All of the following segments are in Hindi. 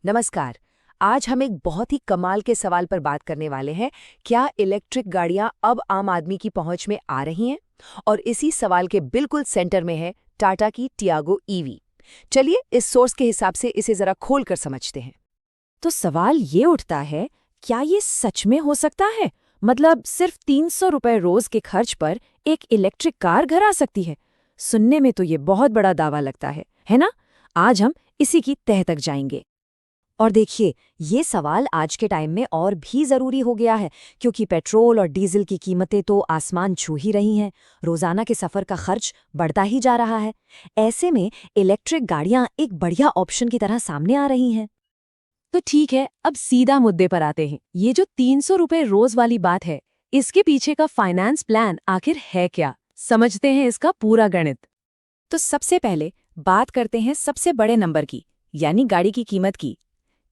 नमस्कार। आज हम एक बहुत ही कमाल के सवाल पर बात करने वाले हैं। क्या इलेक्ट्रिक गाड़ियां अब आम आदमी की पहुंच में आ रही हैं? और इसी सवाल के बिल्कुल सेंटर में है टाटा की टियागो ईवी। चलिए इस सोर्स के हिसाब से इसे जरा खोल कर समझते हैं। तो सवाल ये उठता है, क्या ये सच में हो सकता है? मतलब सिर्फ 300 रुपए रोज के खर्च पर एक इलेक्ट्रिक कार घर आ सकती है? सुनने में तो ये बहुत बड़ा दावा लगता है ना? आज हम इसी की तह तक जाएंगे। और देखिए, ये सवाल आज के टाइम में और भी ज़रूरी हो गया है, क्योंकि पेट्रोल और डीजल की कीमतें तो आसमान छू ही रही हैं। रोज़ाना के सफ़र का खर्च बढ़ता ही जा रहा है। ऐसे में इलेक्ट्रिक गाड़ियां एक बढ़िया ऑप्शन की तरह सामने आ रही हैं। तो ठीक है, अब सीधा मुद्दे पर आते हैं। ये जो 300 रुपए रोज वाली बात है, इसके पीछे का फाइनेंस प्लान आखिर है क्या? समझते हैं इसका पूरा गणित। तो सबसे पहले बात करते हैं सबसे बड़े नंबर की, यानी गाड़ी की कीमत की।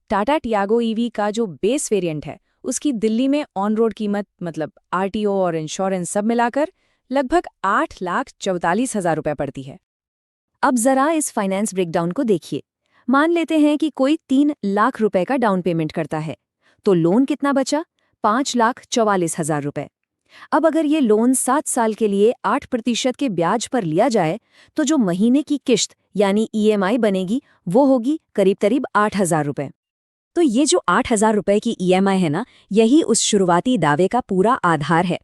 टाटा टियागो ईवी का जो बेस वेरिएंट है, उसकी दिल्ली में ऑन रोड कीमत मतलब आरटीओ और इंश्योरेंस सब मिलाकर लगभग 8,44,000 रुपये पड़ती है। अब जरा इस फाइनेंस ब्रेकडाउन को देखिए। मान लेते हैं कि कोई 3 लाख रुपए का डाउन पेमेंट करता है, तो लोन कितना बचा? 5,44,000 रुपए। अब अगर ये लोन 7 साल के लिए 8% के ब्याज पर लिया जाए, तो जो महीने की किश्त यानी ईएमआई बनेगी, वो होगी करीब 8,000 रुपए। तो ये जो 8,000 रुपए की ईएमआई है ना, यही उस शुरुआती दावे का पूरा आधार है।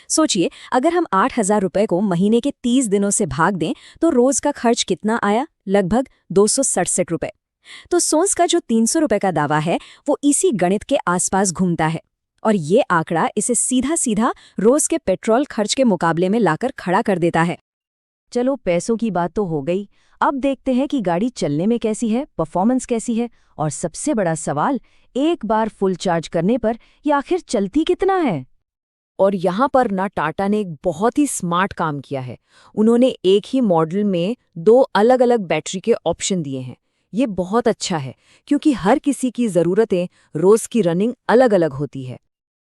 सोचिए, अगर हम 8,000 रुपए को महीने के 30 दिनों से भाग दें, तो रोज का खर्च कितना आया? लगभग 267 रुपए। तो सोन्स का जो 300 रुपए का दावा है, वो इसी गणित के आसपास घूमता है। और ये आंकड़ा इसे सीधा सीधा रोज के पेट्रोल खर्च के मुकाबले में लाकर खड़ा कर देता है। चलो, पैसों की बात तो हो गई। अब देखते हैं कि गाड़ी चलने में कैसी है, परफॉर्मेंस कैसी है, और सबसे बड़ा सवाल, एक बार फुल चार्ज करने पर ये आखिर चलती कितना है। और यहाँ पर ना टाटा ने एक बहुत ही स्मार्ट काम किया है। उन्होंने एक ही मॉडल में 2 अलग-अलग बैटरी के ऑप्शन दिए हैं। ये बहुत अच्छा है, क्योंकि हर किसी की ज़रूरतें रोज़ की रनिंग अलग-अलग होती है।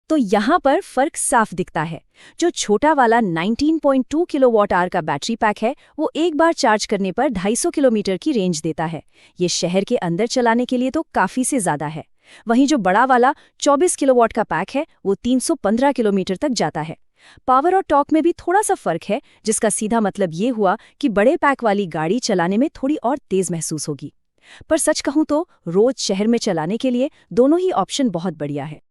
तो यहाँ पर फर्क साफ दिखता है। जो छोटा वाला 19.2 किलोवाट आवर का बैटरी पैक है, वो एक बार चार्ज करने पर 250 किलोमीटर की रेंज देता है। ये शहर के अंदर चलाने के लिए तो काफ़ी से ज़्यादा है। वहीं जो बड़ा वाला 24 किलोवाट का पैक है, वो 315 किलोमीटर तक जाता है। पावर और टॉर्क में भी थोड़ा सा फर्क है, जिसका सीधा मतलब ये हुआ कि बड़े पैक वाली गाड़ी चलाने में थोड़ी और तेज महसूस होगी। पर सच कहूं तो रोज शहर में चलाने के लिए दोनों ही ऑप्शन बहुत बढ़िया है।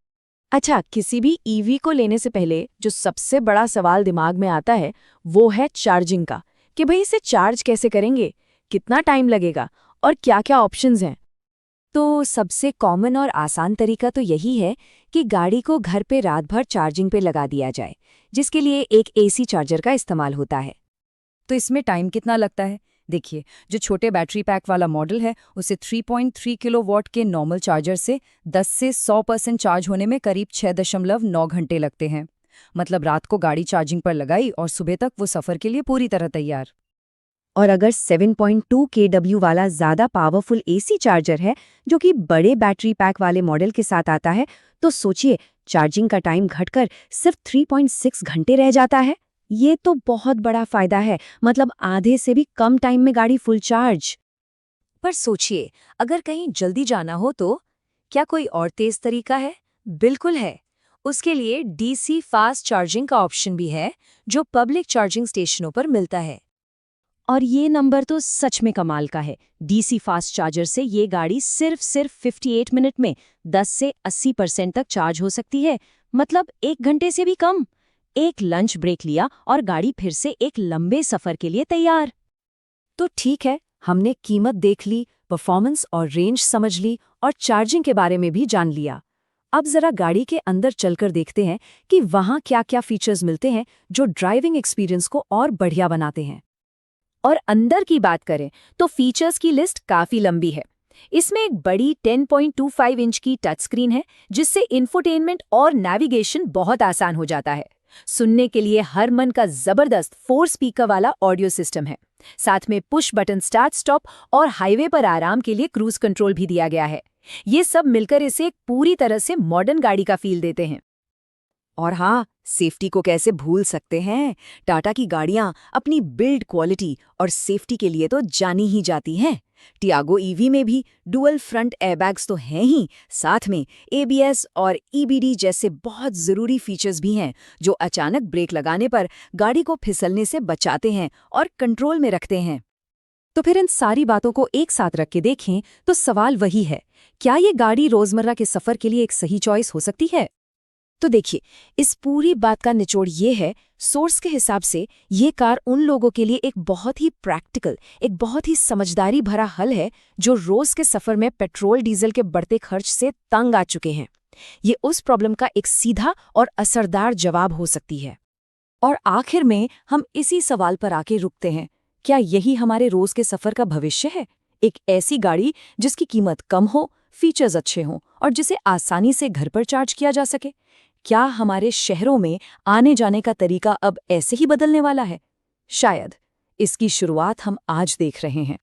अच्छा, किसी भी ईवी को लेने से पहले जो सबसे बड़ा सवाल दिमाग में आता है, वो है चार्जिंग का। कि भाई इसे चार्ज कैसे करेंगे, कितना टाइम लगेगा और क्या-क्या ऑप्शंस हैं। तो सबसे कॉमन और आसान तरीका तो यही है कि गाड़ी को घर पे रात भर चार्जिंग पे लगा दिया जाए, जिसके लिए एक एसी चार्जर का इस्तेमाल होता है। तो इसमें टाइम कितना लगता है? देखिए, जो छोटे बैटरी पैक वाला मॉडल है, उसे 3.3 किलोवाट के नॉर्मल चार्जर से 10 से 100% चार्ज होने में करीब 6.9 घंटे लगते हैं। मतलब रात को गाड़ी चार्जिंग पर लगाई और सुबह तक वो सफ़र के लिए पूरी तरह तैयार। और अगर 7.2 केडब्ल्यू वाला ज़्यादा पावरफुल एसी चार्जर है, जो कि बड़े बैटरी पैक वाले मॉडल के साथ आता है, तो सोचिए, चार्जिंग का टाइम घटकर सिर्फ 3.6 घंटे रह जाता है। ये तो बहुत बड़ा फायदा है, मतलब आधे से भी कम टाइम में गाड़ी फुल चार्ज। पर सोचिए, अगर कहीं जल्दी जाना हो तो क्या कोई और तेज तरीका है? बिल्कुल है। उसके लिए डीसी फास्ट चार्जिंग का ऑप्शन भी है, जो पब्लिक चार्जिंग स्टेशनों पर मिलता है। और ये नंबर तो सच में कमाल का है। डीसी फास्ट चार्जर से ये गाड़ी सिर्फ 58 मिनट में 10 से 80% तक चार्ज हो सकती है। मतलब 1 घंटे से भी कम। एक लंच ब्रेक लिया और गाड़ी फिर से एक लंबे सफर के लिए तैयार। तो ठीक है, हमने कीमत देख ली, परफॉर्मेंस और रेंज समझ ली और चार्जिंग के बारे में भी जान लिया। अब जरा गाड़ी के अंदर चलकर देखते हैं कि वहाँ क्या-क्या फीचर्स मिलते हैं जो ड्राइविंग एक्सपीरियंस को और बढ़िया बनाते हैं। और अंदर की बात करें तो फीचर्स की लिस्ट काफी लंबी है। इसमें एक बड़ी 10.25 इंच की टच स्क्रीन है, जिससे इंफोटेनमेंट और नेविगेशन बहुत आसान हो जाता है। सुनने के लिए हर मन का जबरदस्त 4 स्पीकर वाला ऑडियो सिस्टम है। साथ में पुश बटन स्टार्ट स्टॉप और हाईवे पर आराम के लिए क्रूज कंट्रोल भी दिया गया है। ये सब मिलकर इसे एक पूरी तरह से मॉडर्न गाड़ी का फील देते हैं। और हाँ, सेफ्टी को कैसे भूल सकते हैं। टाटा की गाड़ियां अपनी बिल्ड क्वालिटी और सेफ्टी के लिए तो जानी ही जाती हैं। टियागो ईवी में भी डुअल फ्रंट एयरबैग्स तो हैं ही, साथ में एबीएस और ईबीडी जैसे बहुत ज़रूरी फीचर्स भी हैं जो अचानक ब्रेक लगाने पर गाड़ी को फिसलने से बचाते हैं और कंट्रोल में रखते हैं। तो फिर इन सारी बातों को एक साथ रख के देखें तो सवाल वही है, क्या ये गाड़ी रोजमर्रा के सफर के लिए एक सही चॉइस हो सकती है? तो देखिए, इस पूरी बात का निचोड़ ये है, सोर्स के हिसाब से ये कार उन लोगों के लिए एक बहुत ही प्रैक्टिकल, एक बहुत ही समझदारी भरा हल है जो रोज के सफर में पेट्रोल डीजल के बढ़ते खर्च से तंग आ चुके हैं। ये उस प्रॉब्लम का एक सीधा और असरदार जवाब हो सकती है। और आखिर में हम इसी सवाल पर आके रुकते हैं, क्या यही हमारे रोज के सफर का भविष्य है? एक ऐसी गाड़ी जिसकी कीमत कम हो, फीचर्स अच्छे हों और जिसे आसानी से घर पर चार्ज किया जा सके। क्या हमारे शहरों में आने जाने का तरीका अब ऐसे ही बदलने वाला है? शायद। इसकी शुरुआत हम आज देख रहे हैं।